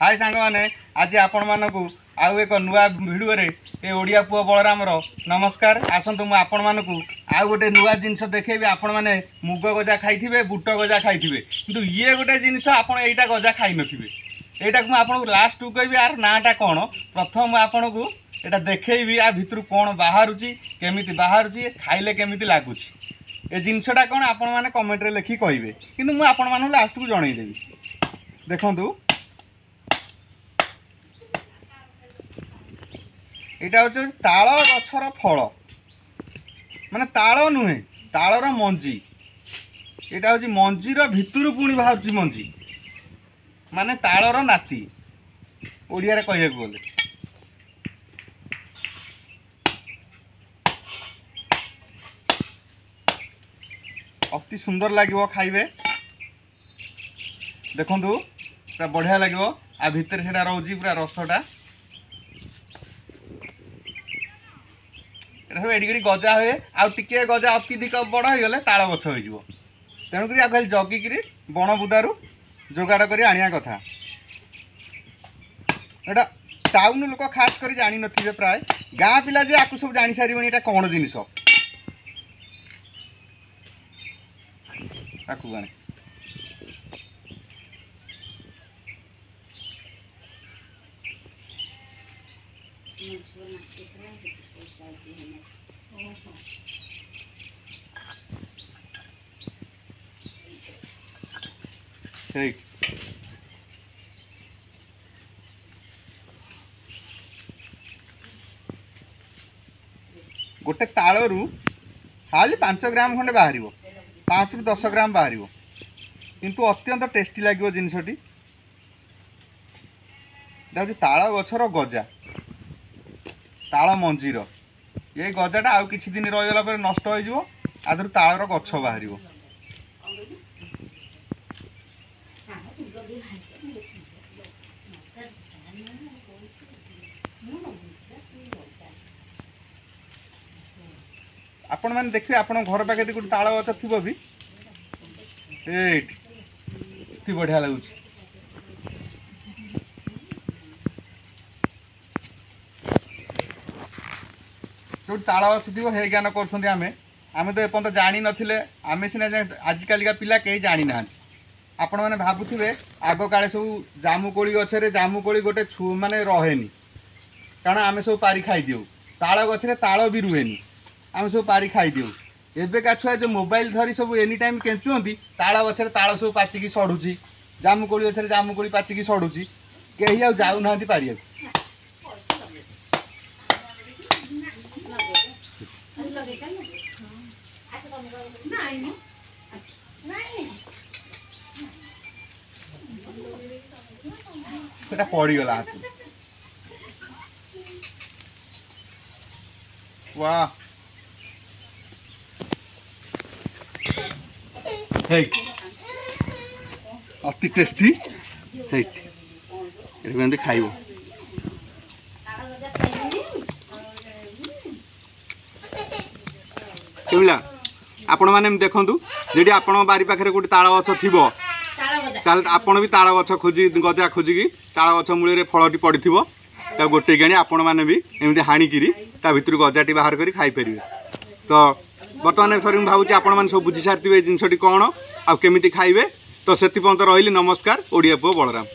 हाय सांग मैंने आज आपण मानक आउ एक नुआ भिडियो ये ओडिया पुओ बलरामर नमस्कार। आसतु मुझे आपण मानक आउ गोटे नुआ जिनस देखेबी। आपण मैंने मुग गजा खाई बुट गजा खाई किंतु ये गोटे जिनस आपण एटा गजा खाई नथिबे। एटा को आपको लास्ट टू कहबी यार नाटा कौन प्रथम आपन को एटा देखेबी आ भितर कौन बाहरुची केमिति बाहरुची खाइले केमिति लागुची ए जिनसटा कौन आपण माने कमेंट रे लिखि कहिबे किंतु मु आपण मानु लास्ट को जणै देबी। देखंतु एटा होचे ताल गछर फल माने ताल नुहे तालर मंजी। एटा होची मंजीर भितर पुणी बाहरुची मंजी माने तालर नाती ओडिया रे कहिया गले। अति सुंदर लगे खाइबे। देखंतु पूरा बढ़िया लगे आ भितर सेटा रोजी पूरा रसटा सब एडी गजा हुए आउ टिके गजा अत्यधिक बड़ हो गले ताल गछ हो तेणुक खाली जगिक बण बुदारू जोगाड़ कर आनिया कथा। एटा टाउन लोक खास कर जानी नथिबे प्राय गाँ पिला जे आकु सब जानी सारिबनी एटा कोन जिनिस आकु गाने। ठीक गोटे तालू खाली 5 ग्राम खंडे बाहर 5 ରୁ 10 ग्राम बाहर किंतु अत्यंत टेस्टी लगे जिनसटी। ताल गछर गजा ताल मंजीर ये गजाटा आउ किछि दिन रहीगला पर नष्ट हो आदर तालर गछ बाहर। आपण मैंने देखिए आपण घर पाखे गोटे ताल गछ थी भी ये बढ़िया लगुच। जो ताल गछ थी हे ज्ञान कर आमे तो एपर्त जानी नथिले आमे सिना आजिकालिका पिला कहीं जानी ना। आपण मैंने भावुवे आग काले सब जामुकोली गचरे जामुकोली गोटे माने रहेनी कारण आमे सब पारी खाई दिउ ताल गचरे ताल भी रुहेनी आम सब पारी खाई दिउ। एबेका छुआ जो मोबाइल धरी सब एनी टाइम केंचुंती ताल गचरे ताल सब पाचिकी सड़ुची जामुकोली गचरे जामुकोली पाचिकी सड़ुची केही आ जाउ नांती पारिया। सेटा पड़ीगला हाथ वाह अति टेस्टी खाइब। कमिला आपण मैंने देखु जी आपण बारी पाखे गोटे ताल गछ थी आपण भी ताल गछ खोजी गजा खोजिकी ताल गछ मूल फलटी पड़ी गोटे आनी आपण मैंने भी एमती हाणिकी भितर गजाटी बाहर कर खाईपर। तो बर्तमान सर मुझे भावुँ आपण मैंने सब बुझी सारी जिनसटी कौन आउ केमिति खाइबे। तो से रही नमस्कार ओडिया पुओ बलराम।